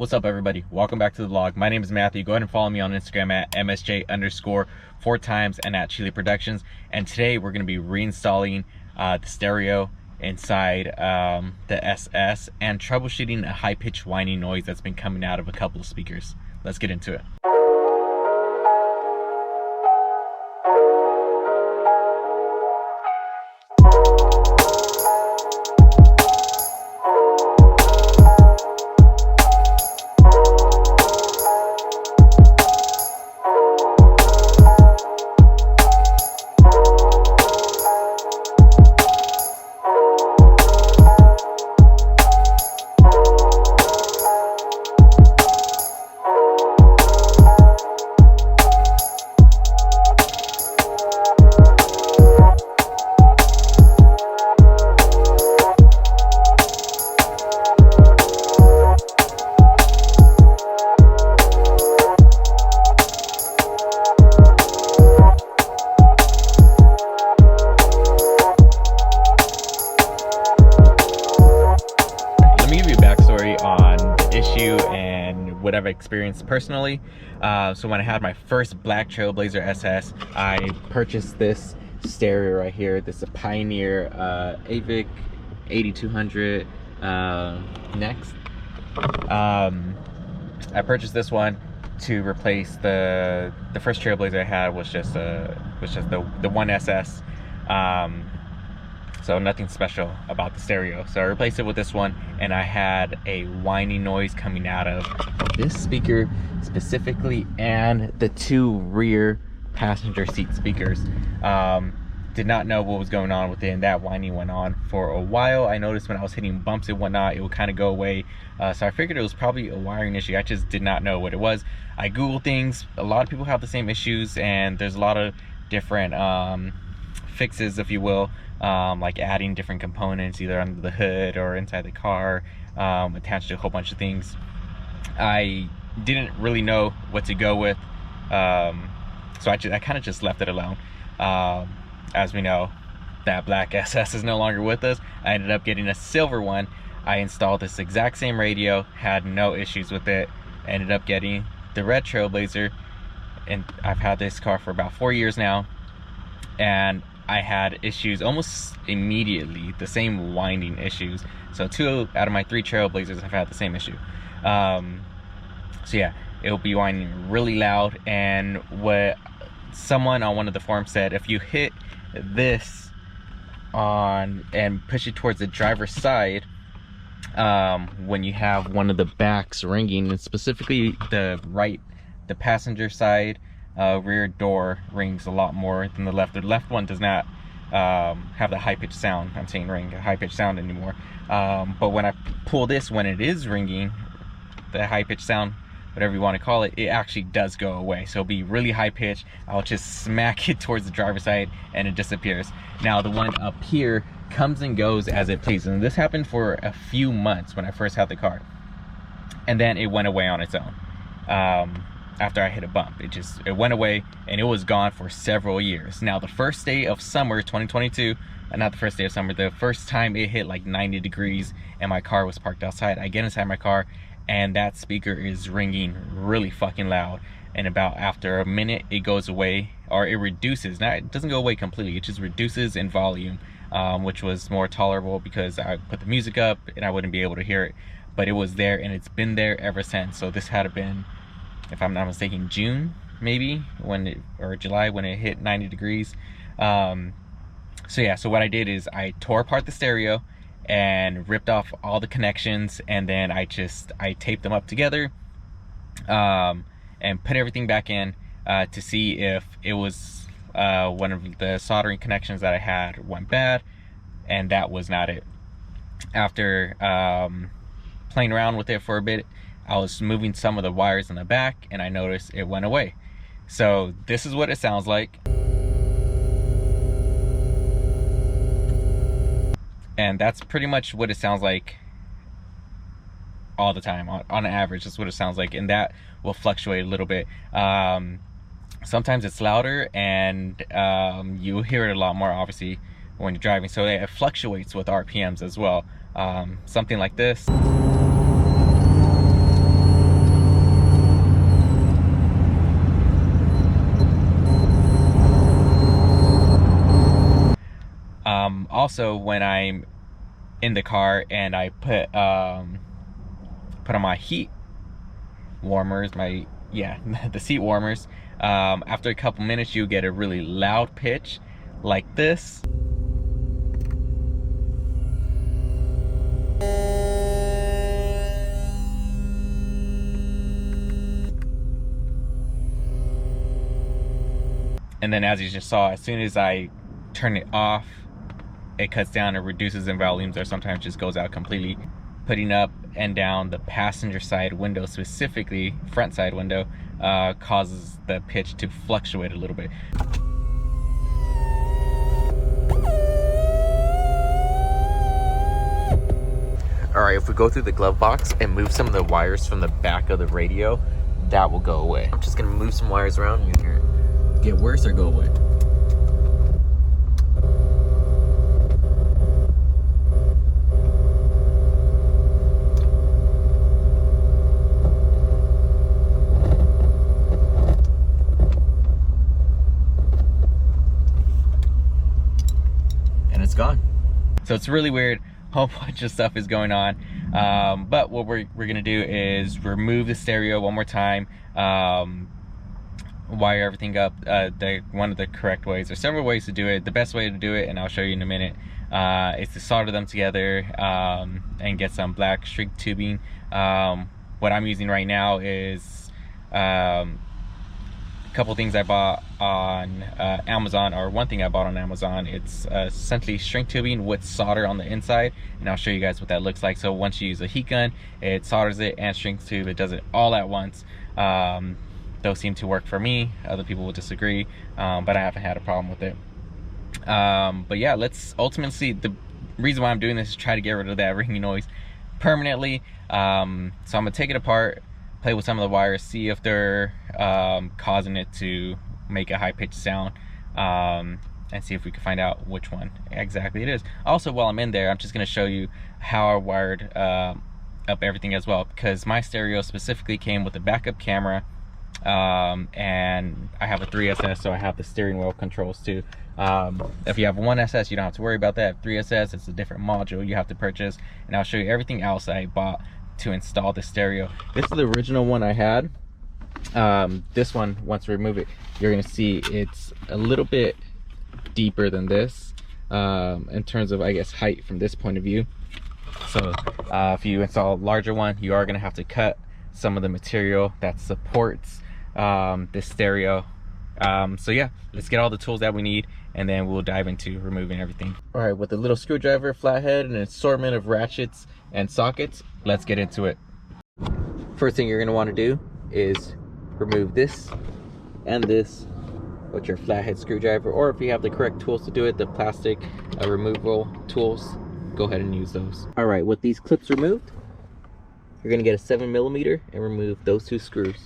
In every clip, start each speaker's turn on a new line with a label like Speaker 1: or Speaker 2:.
Speaker 1: What's up, everybody? Welcome back to the vlog. My name is Matthew. Go ahead and follow me on Instagram at msj_4times and at Chile Productions. And today we're going to be reinstalling the stereo inside the SS and troubleshooting a high-pitched whining noise that's been coming out of a couple of speakers. Let's get into it. What I've experienced personally. So when I had my first black Trailblazer SS, I purchased this stereo right here. This is a Pioneer AVIC 8200 next. I purchased this one to replace the first Trailblazer I had was just the one SS. So nothing special about the stereo. So I replaced it with this one, and I had a whining noise coming out of this speaker specifically and the two rear passenger seat speakers. Did not know what was going on with it, and that whining went on for a while. I noticed when I was hitting bumps and whatnot, it would kind of go away. So I figured it was probably a wiring issue. I just did not know what it was. I Googled things. A lot of people have the same issues, and there's a lot of different fixes, if you will. Like adding different components either under the hood or inside the car, attached to a whole bunch of things. I didn't really know what to go with, so I kind of just left it alone. As we know, that black SS is no longer with us. I ended up getting a silver one. I installed this exact same radio, had no issues with it. Ended up getting the red Trailblazer, and I've had this car for about 4 years now, and I had issues almost immediately, the same winding issues. So 2 out of my 3 Trailblazers have had the same issue. So yeah, it'll be whining really loud. And what someone on one of the forums said, if you hit this on and push it towards the driver's side, when you have one of the backs ringing, and specifically the passenger side rear door rings a lot more than the left. The left one does not have the high-pitched sound. I'm saying ring, a high-pitched sound anymore. But when I pull this, when it is ringing, the high-pitched sound, whatever you want to call it, it actually does go away. So it'll be really high-pitched. I'll just smack it towards the driver's side and it disappears. Now the one up here comes and goes as it pleases. And this happened for a few months when I first had the car. And then it went away on its own. After I hit a bump, it went away, and it was gone for several years. Now the first day of summer 2022, not the first day of summer, the first time it hit like 90 degrees and my car was parked outside, I get inside my car and that speaker is ringing really fucking loud. And about after a minute it goes away, or it reduces. Now it doesn't go away completely, it just reduces in volume, which was more tolerable because I put the music up and I wouldn't be able to hear it. But it was there, and it's been there ever since. So this had been, if I'm not mistaken, June maybe, or July, when it hit 90 degrees. So yeah, so what I did is I tore apart the stereo and ripped off all the connections, and then I taped them up together, and put everything back in to see if it was one of the soldering connections that I had went bad, and that was not it. After playing around with it for a bit, I was moving some of the wires in the back, and I noticed it went away. So this is what it sounds like. And that's pretty much what it sounds like all the time. On average, that's what it sounds like. And that will fluctuate a little bit. Sometimes it's louder, and you hear it a lot more, obviously, when you're driving. So it fluctuates with RPMs as well. Something like this. Also, when I'm in the car and I put on my heat warmers, the seat warmers, after a couple minutes you get a really loud pitch like this. And then, as you just saw, as soon as I turn it off, it cuts down and reduces in volumes, or sometimes just goes out completely. Putting up and down the passenger side window, specifically front side window, causes the pitch to fluctuate a little bit. All right, if we go through the glove box and move some of the wires from the back of the radio, that will go away. I'm just gonna move some wires around. You can get worse or go away. And it's gone. So it's really weird. A whole bunch of stuff is going on, but what we're gonna do is remove the stereo one more time, wire everything up one of the correct ways. There's several ways to do it. The best way to do it, and I'll show you in a minute, is to solder them together and get some black shrink tubing. What I'm using right now is a couple things I bought on Amazon, or one thing I bought on Amazon. It's essentially shrink tubing with solder on the inside, and I'll show you guys what that looks like. So once you use a heat gun, it solders it and shrinks tube. It does it all at once. Those seem to work for me. Other people will disagree, but I haven't had a problem with it. But yeah, let's ultimately, the reason why I'm doing this is try to get rid of that ringing noise permanently. So I'm gonna take it apart, play with some of the wires, see if they're causing it to make a high-pitched sound, and see if we can find out which one exactly it is. Also, while I'm in there, I'm just gonna show you how I wired up everything as well, because my stereo specifically came with a backup camera, and I have a 3SS, so I have the steering wheel controls too. If you have 1SS, you don't have to worry about that. 3SS, it's a different module you have to purchase, and I'll show you everything else I bought to install the stereo. This is the original one I had. This one, once we remove it, you're gonna see it's a little bit deeper than this, in terms of, I guess, height from this point of view. So if you install a larger one, you are gonna have to cut some of the material that supports this stereo. So yeah, let's get all the tools that we need, and then we'll dive into removing everything. All right, with a little screwdriver, flathead, and an assortment of ratchets and sockets, let's get into it. First thing you're gonna want to do is remove this and this with your flathead screwdriver, or if you have the correct tools to do it, the plastic removal tools, go ahead and use those. All right, with these clips removed, you're gonna get a 7mm and remove those two screws.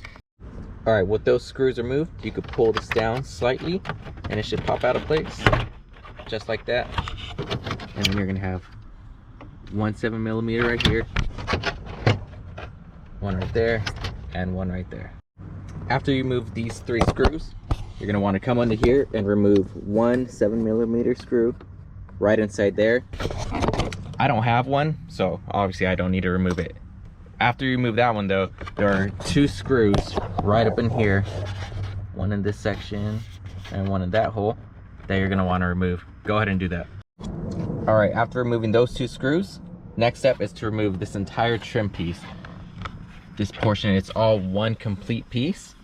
Speaker 1: All right, with those screws removed, you could pull this down slightly and it should pop out of place, just like that. And then you're gonna have one 7mm right here, one right there, and one right there. After you remove these 3 screws, you're gonna wanna come under here and remove one 7mm screw right inside there. I don't have one, so obviously I don't need to remove it. After you remove that one though, there are 2 screws right up in here, one in this section and one in that hole, that you're gonna wanna remove. Go ahead and do that. All right, after removing those 2 screws, next step is to remove this entire trim piece. This portion, it's all one complete piece.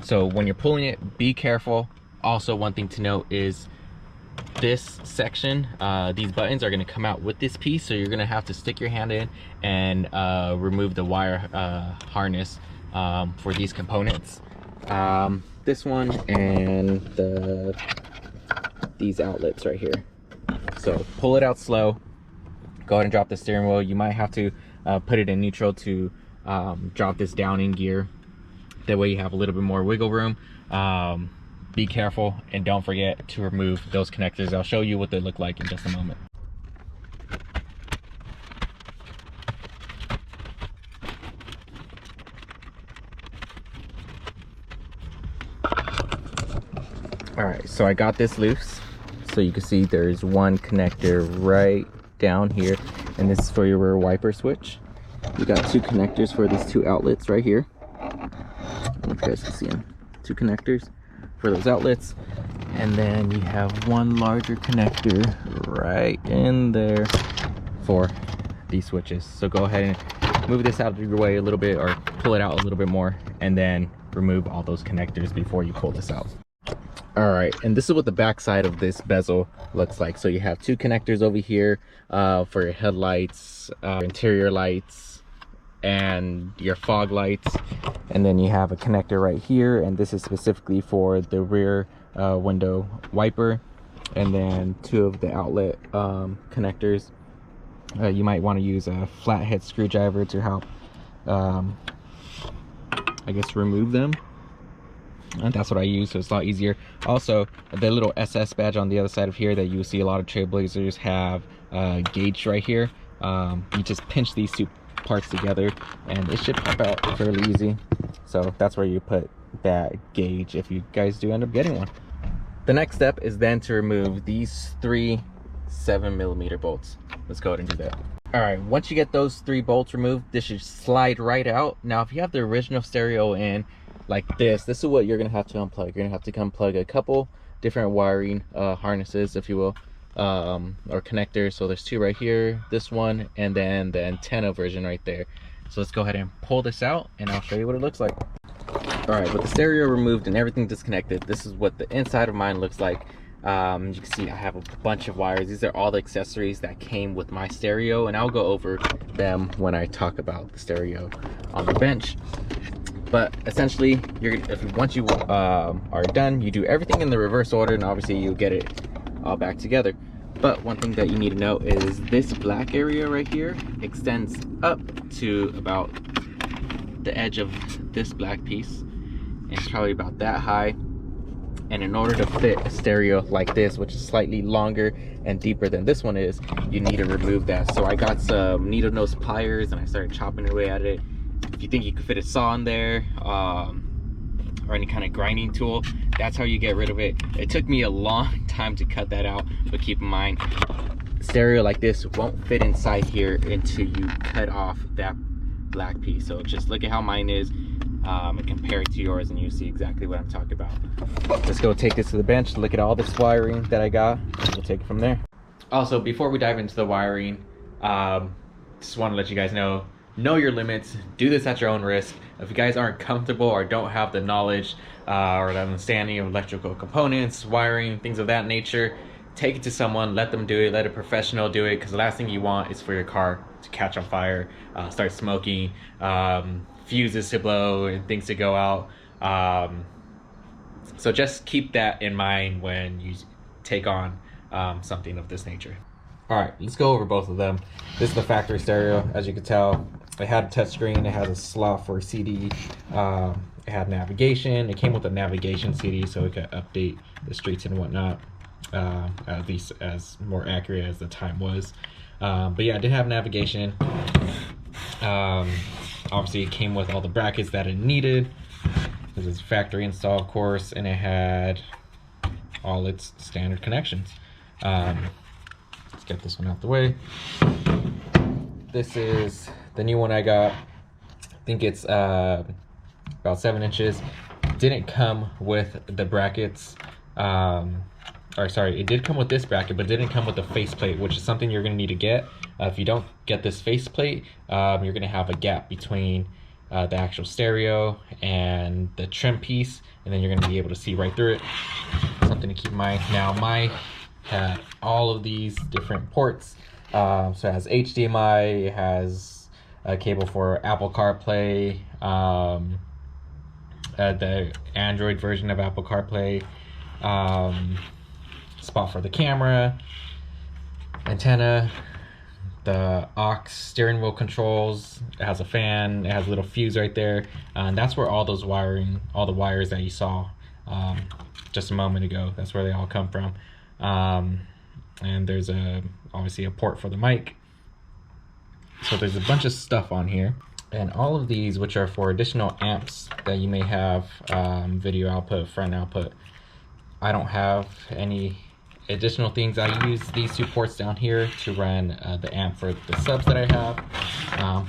Speaker 1: So when you're pulling it, be careful. Also, one thing to note is this section, these buttons are going to come out with this piece, so you're going to have to stick your hand in and remove the wire harness for these components. This one and these outlets right here. So pull it out slow. Go ahead and drop the steering wheel. You might have to put it in neutral to drop this down in gear. That way you have a little bit more wiggle room. Be careful and don't forget to remove those connectors. I'll show you what they look like in just a moment. All right, so I got this loose. So you can see there's one connector right down here, and this is for your rear wiper switch. You got two connectors for these two outlets right here. I don't know if you guys can see them. Two connectors for those outlets, and then you have one larger connector right in there for these switches. So go ahead and move this out of your way a little bit, or pull it out a little bit more, and then remove all those connectors before you pull this out. All right, and this is what the back side of this bezel looks like. So you have two connectors over here for your headlights, interior lights, and your fog lights, and then you have a connector right here, and this is specifically for the rear window wiper, and then two of the outlet connectors. You might want to use a flathead screwdriver to help I guess remove them. And that's what I use, so it's a lot easier. Also, the little SS badge on the other side of here that you see a lot of Trailblazers have gauge right here. You just pinch these two parts together and it should pop out fairly easy. So that's where you put that gauge if you guys do end up getting one. The next step is then to remove these three 7mm bolts. Let's go ahead and do that. All right, once you get those three bolts removed, this should slide right out. Now, if you have the original stereo in like this is what you're gonna have to unplug. You're gonna have to unplug a couple different wiring harnesses, if you will, or connectors. So there's two right here, this one, and then the antenna version right there. So let's go ahead and pull this out and I'll show you what it looks like. All right, with the stereo removed and everything disconnected, this is what the inside of mine looks like. You can see I have a bunch of wires. These are all the accessories that came with my stereo, and I'll go over them when I talk about the stereo on the bench. But essentially, once you are done, you do everything in the reverse order, and obviously you'll get it all back together. But one thing that you need to know is this black area right here extends up to about the edge of this black piece, and it's probably about that high. And in order to fit a stereo like this, which is slightly longer and deeper than this one is, you need to remove that. So I got some needle nose pliers and I started chopping away at it. If you think you could fit a saw in there, or any kind of grinding tool, that's how you get rid of it. It took me a long time to cut that out, but keep in mind, stereo like this won't fit inside here until you cut off that black piece. So just look at how mine is and compare it to yours, and you see exactly what I'm talking about. Let's go take this to the bench, look at all this wiring that I got, and we'll take it from there. Also, before we dive into the wiring, just want to let you guys know your limits. Do this at your own risk. If you guys aren't comfortable or don't have the knowledge or the understanding of electrical components, wiring, things of that nature, take it to someone, let them do it, let a professional do it, because the last thing you want is for your car to catch on fire, start smoking, fuses to blow, and things to go out. So just keep that in mind when you take on something of this nature. All right, let's go over both of them. This is the factory stereo. As you can tell, it had a touchscreen, it has a slot for a CD, it had navigation, it came with a navigation CD so it could update the streets and whatnot, at least as more accurate as the time was. But yeah, I did have navigation. Obviously it came with all the brackets that it needed. This is factory install, of course, and it had all its standard connections. Let's get this one out the way. This is the new one I got. I think it's about 7 inches. Didn't come with the brackets. Or sorry, it did come with this bracket, but didn't come with the faceplate, which is something you're going to need to get. If you don't get this faceplate, you're going to have a gap between the actual stereo and the trim piece, and then you're going to be able to see right through it. Something to keep in mind. Now, mine had all of these different ports. So it has HDMI, it has a cable for Apple CarPlay, the Android version of Apple CarPlay, spot for the camera, antenna, the aux steering wheel controls. It has a fan, it has a little fuse right there, and that's where all those wiring, all the wires that you saw just a moment ago, that's where they all come from. And there's obviously a port for the mic. So there's a bunch of stuff on here, and all of these, which are for additional amps that you may have, video output, front output. I don't have any additional things, I use these two ports down here to run the amp for the subs that I have.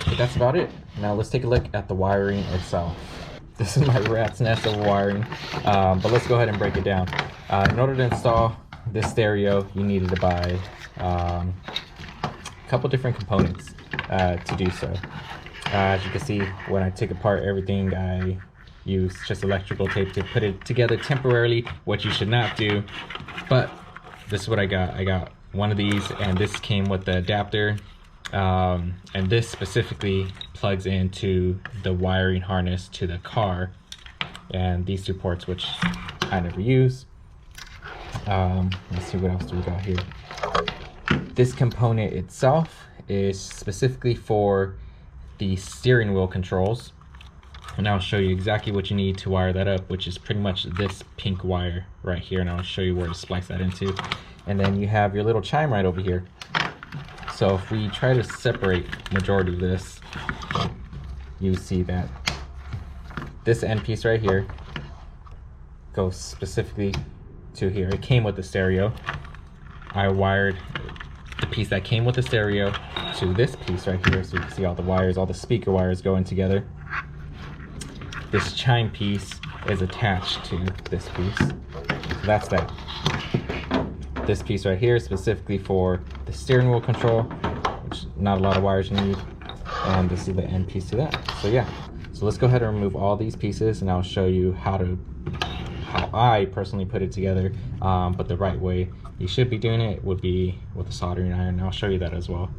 Speaker 1: But that's about it. Now let's take a look at the wiring itself. This is my rat's nest of wiring, but let's go ahead and break it down. In order to install this stereo, you needed to buy a couple different components to do so. As you can see, when I take apart everything, I use just electrical tape to put it together temporarily, what you should not do. But this is what I got. I got one of these, and this came with the adapter, and this specifically plugs into the wiring harness to the car, and these two ports, which I never use. Let's see, what else do we got here. This component itself is specifically for the steering wheel controls, and I'll show you exactly what you need to wire that up, which is pretty much this pink wire right here, and I'll show you where to splice that into. And then you have your little chime right over here. So if we try to separate majority of this, you see that this end piece right here goes specifically to here. It came with the stereo. I wired the piece that came with the stereo to this piece right here, so you can see all the wires, all the speaker wires going together. This chime piece is attached to this piece. So that's that. This piece right here is specifically for the steering wheel control, which not a lot of wires you need. And this is the end piece to that. So yeah, so let's go ahead and remove all these pieces, and I'll show you how I personally put it together. But the right way you should be doing it would be with a soldering iron, and I'll show you that as well.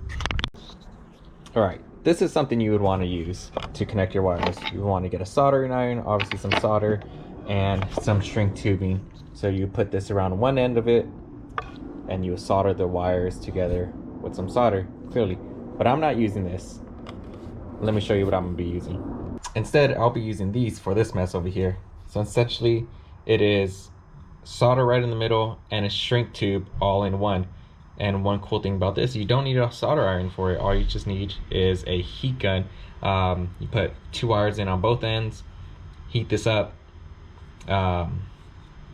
Speaker 1: All right, this is something you would want to use to connect your wires. You want to get a soldering iron, obviously some solder, and some shrink tubing. So you put this around one end of it, and you solder the wires together with some solder, clearly. But I'm not using this. Let me show you what I'm gonna be using. Instead, I'll be using these for this mess over here. So essentially, it is solder right in the middle and a shrink tube all in one. And one cool thing about this, you don't need a solder iron for it. All you just need is a heat gun. You put 2 wires in on both ends, heat this up, and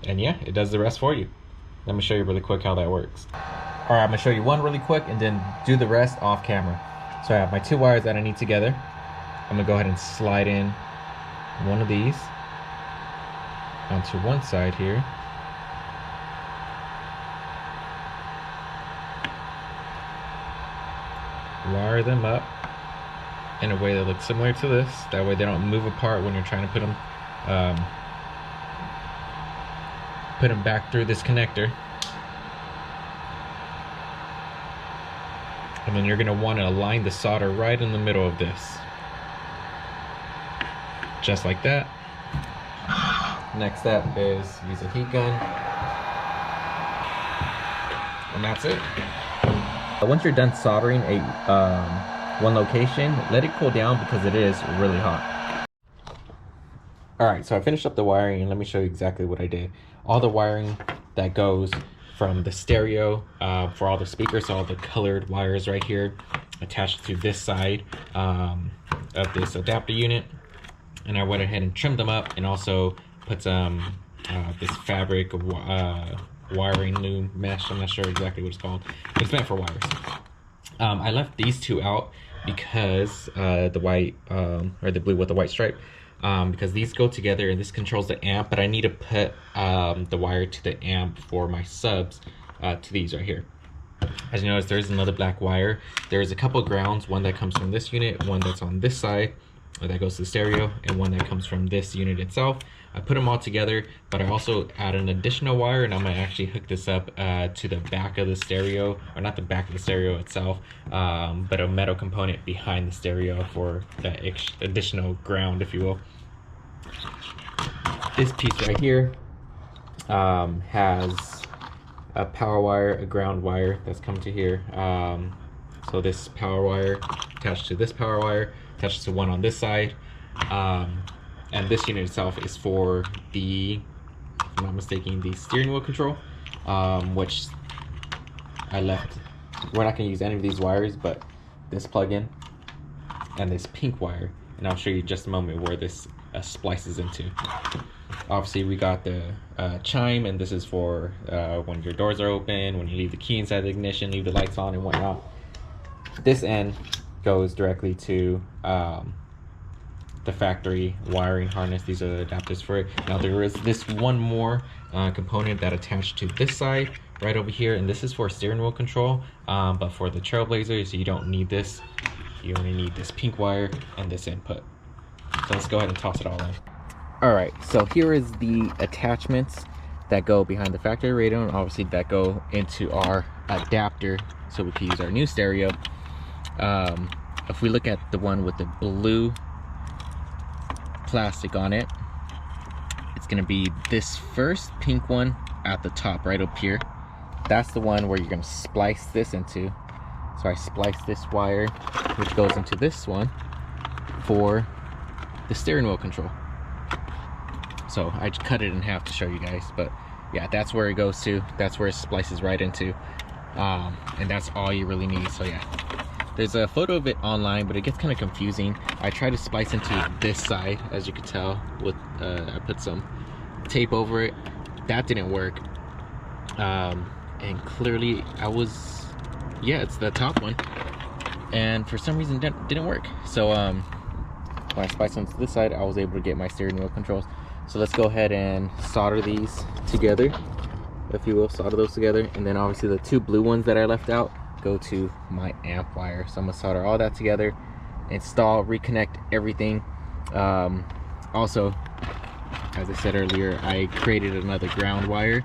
Speaker 1: yeah, it does the rest for you. Let me show you really quick how that works. All right, I'm gonna show you one really quick and then do the rest off camera. So I have my 2 wires that I need together. I'm gonna go ahead and slide in one of these onto one side here. Wire them up in a way that looks similar to this. That way they don't move apart when you're trying to put them back through this connector. And then you're going to want to align the solder right in the middle of this. Just like that. Next step is use a heat gun. And that's it. Once you're done soldering one location, let it cool down because it is really hot. Alright, so I finished up the wiring, and let me show you exactly what I did. All the wiring that goes from the stereo for all the speakers, so all the colored wires right here attached to this side of this adapter unit. And I went ahead and trimmed them up and also put some this fabric wiring loom mesh. I'm not sure exactly what it's called, but it's meant for wires. I left these 2 out because the white or the blue with the white stripe, because these go together and this controls the amp, but I need to put the wire to the amp for my subs to these right here. As you notice, there's another black wire. There's a couple grounds, one that comes from this unit, one that's on this side that goes to the stereo, and one that comes from this unit itself. I put them all together, but I also add an additional wire, and I'm gonna actually hook this up to the back of the stereo, or not the back of the stereo itself, but a metal component behind the stereo for that additional ground, if you will. This piece right here has a power wire, a ground wire that's come to here. So this power wire attached to this power wire, attached to one on this side. And this unit itself is for the, if I'm not mistaken, the steering wheel control, which I left. We're not going to use any of these wires, but this plug-in and this pink wire and I'll show you in just a moment where this splices into. Obviously we got the chime, and this is for when your doors are open, when you leave the key inside the ignition, leave the lights on and whatnot. This end goes directly to the factory wiring harness. These are the adapters for it. Now there is this one more component that attached to this side right over here, and this is for steering wheel control, but for the Trailblazer, so you don't need this. You only need this pink wire and this input. So let's go ahead and toss it all in. All right, so here is the attachments that go behind the factory radio, and obviously that go into our adapter so we can use our new stereo. If we look at the one with the blue plastic on it, it's gonna be this first pink one at the top right up here. That's the one where you're gonna splice this into. So I splice this wire, which goes into this one for the steering wheel control. So I just cut it in half to show you guys, but yeah, that's where it goes to. That's where it splices right into, and that's all you really need. So yeah, there's a photo of it online, but it gets kind of confusing. I tried to splice into this side, as you can tell, with I put some tape over it. That didn't work, and clearly yeah, it's the top one, and for some reason that didn't work. So when I spliced onto this side, I was able to get my steering wheel controls. So let's go ahead and solder these together, if you will, solder those together. And then obviously the two blue ones that I left out go to my amp wire. So I'm gonna solder all that together, install, reconnect everything. Also, as I said earlier, I created another ground wire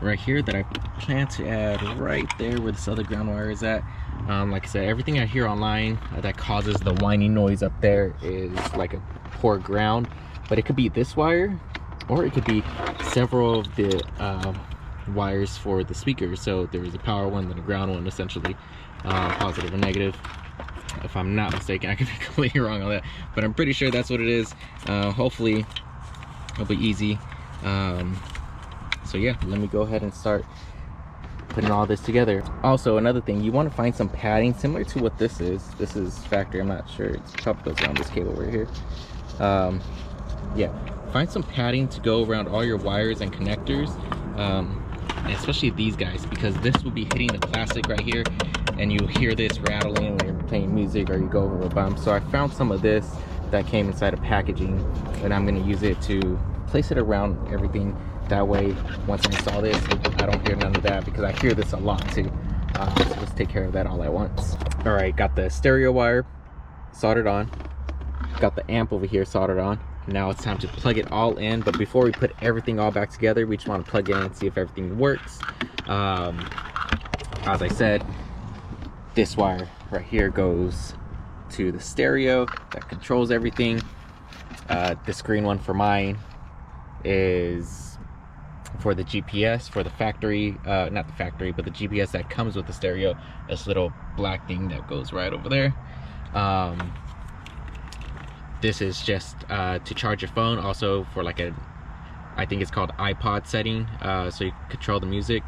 Speaker 1: right here that I plan to add right there where this other ground wire is at. Like I said, everything I hear online that causes the whining noise up there is like a poor ground, but it could be this wire, or it could be several of the wires for the speakers. So there's a power one and a ground one, essentially, positive or negative, if I'm not mistaken. I could be completely wrong on that, but I'm pretty sure that's what it is. Hopefully it'll be easy. So yeah, let me go ahead and start putting all this together. Also, another thing, you want to find some padding similar to what this is. This is factory, I'm not sure. It probably goes around this cable right here. Yeah, find some padding to go around all your wires and connectors, and especially these guys, because this will be hitting the plastic right here, and you hear this rattling when you're playing music or you go over a bump. So I found some of this that came inside of packaging, and I'm going to use it to place it around everything. That way, once I install this, I don't hear none of that, because I hear this a lot too. So let's take care of that all at once. All right, got the stereo wire soldered on, got the amp over here soldered on. Now it's time to plug it all in, but before we put everything all back together, we just want to plug in and see if everything works. As I said, this wire right here goes to the stereo that controls everything. This green one for mine is for the GPS, for the factory, not the factory, but the GPS that comes with the stereo. This little black thing that goes right over there. This is just to charge your phone, also for like I think it's called iPod setting, so you control the music.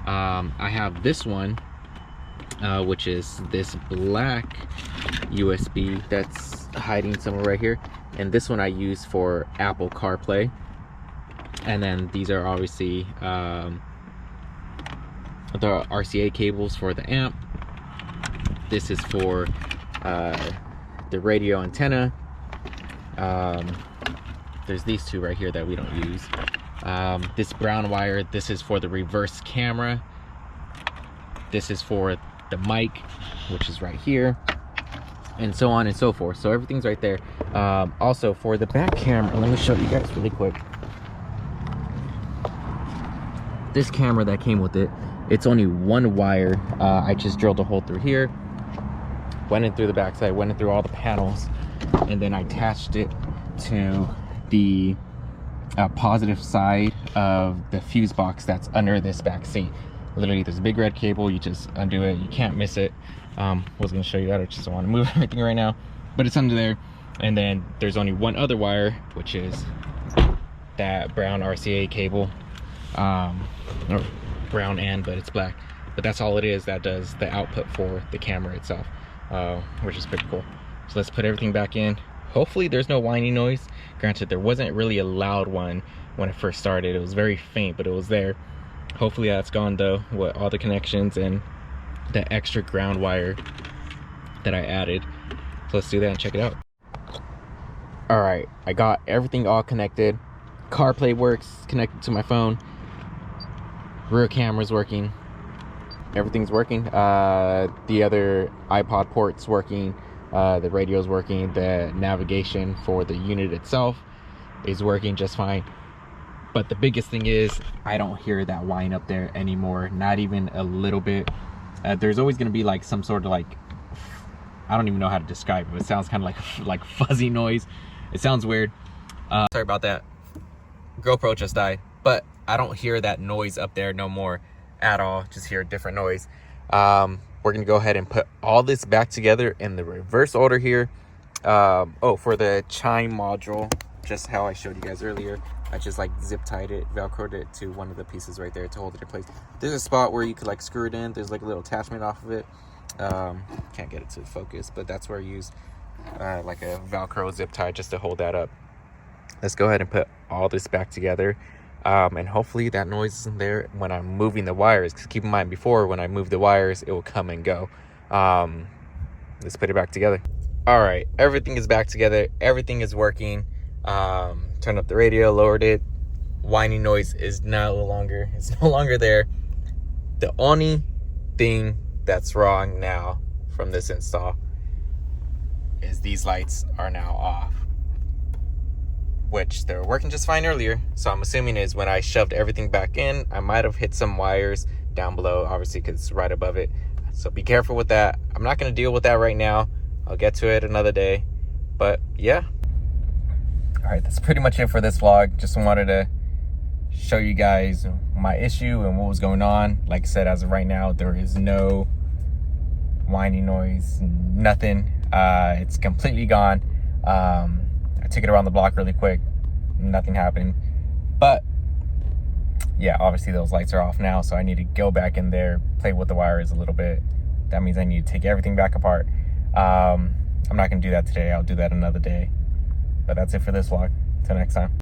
Speaker 1: I have this one, which is this black USB that's hiding somewhere right here, and this one I use for Apple CarPlay. And then these are obviously the RCA cables for the amp. This is for the radio antenna. There's these two right here that we don't use. This brown wire, this is for the reverse camera. This is for the mic, which is right here, and so on and so forth. So everything's right there. Also for the back camera, let me show you guys really quick. This camera that came with it, it's only one wire. I just drilled a hole through here, went in through the backside, went in through all the panels, and then I attached it to the positive side of the fuse box that's under this back seat. Literally, there's a big red cable. You just undo it. You can't miss it. Was gonna show you that. I just don't want to move everything right now, but it's under there. And then there's only one other wire, which is that brown RCA cable. Or brown but it's black, but that's all it is that does the output for the camera itself, which is pretty cool. So let's put everything back in hopefully there's no whining noise. Granted, there wasn't really a loud one when it first started. It was very faint, but it was there. Hopefully that's gone though, with all the connections and the extra ground wire that I added. So let's do that and check it out. All right, I got everything all connected. CarPlay works, connected to my phone. Rear camera's working. Everything's working. The other iPod port's working. The radio's working. The navigation for the unit itself is working just fine. But the biggest thing is I don't hear that whine up there anymore, not even a little bit. There's always gonna be like some sort of like, I don't even know how to describe it, but it sounds kind of like fuzzy noise. It sounds weird. Sorry about that. GoPro just died, but I don't hear that noise up there no more at all. Just hear a different noise. We're gonna go ahead and put all this back together in the reverse order here. Oh, for the chime module, just how I showed you guys earlier, I just like zip tied it, velcroed it to one of the pieces right there to hold it in place. There's a spot where you could like screw it in. There's like a little attachment off of it. Can't get it to focus, but that's where I use like a velcro zip tie just to hold that up. Let's go ahead and put all this back together, and hopefully that noise isn't there when I'm moving the wires, because keep in mind, before when I move the wires it will come and go. Let's put it back together. All right, everything is back together, everything is working. Turned up the radio, lowered it. Whining noise is no longer there. The only thing that's wrong now from this install is these lights are now off, which they were working just fine earlier. So I'm assuming is when I shoved everything back in, I might have hit some wires down below, obviously because it's right above it. So be careful with that. I'm not going to deal with that right now. I'll get to it another day. But yeah. All right, that's pretty much it for this vlog. Just wanted to show you guys my issue and what was going on. Like I said, as of right now, there is no whining noise, nothing. It's completely gone. I took it around the block really quick, nothing happened. But yeah, obviously those lights are off now, so I need to go back in there, play with the wires a little bit. That means I need to take everything back apart. I'm not gonna do that today. I'll do that another day. But that's it for this vlog. Till next time.